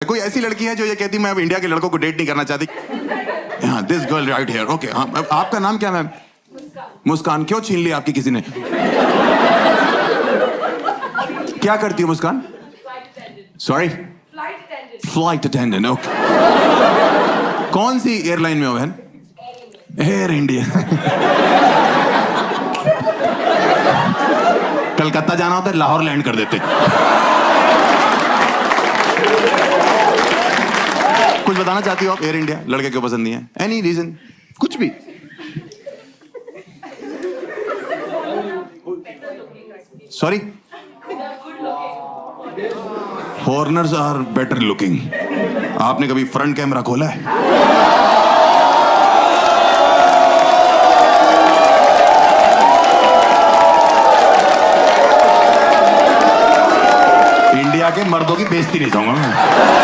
कोई ऐसी लड़की है जो ये कहती मैं अब इंडिया के लड़कों को डेट नहीं करना चाहती? हाँ, this girl right here. Okay, हाँ, आपका नाम क्या मैम? मुस्कान। क्यों छीन ली आपकी किसी ने? क्या करती हो Muskan? Sorry, flight attendant. Okay, कौन सी एयरलाइन में हो बहन? Air India. कलकत्ता जाना होता है, लाहौर लैंड कर देते। कुछ बताना चाहती हो आप? एयर इंडिया लड़के क्यों पसंद नहीं है? Any reason? कुछ भी? Sorry, foreigners are better looking. आपने कभी फ्रंट कैमरा खोला है? इंडिया के मर्दों की बेइज्जती नहीं चाहूंगा मैं।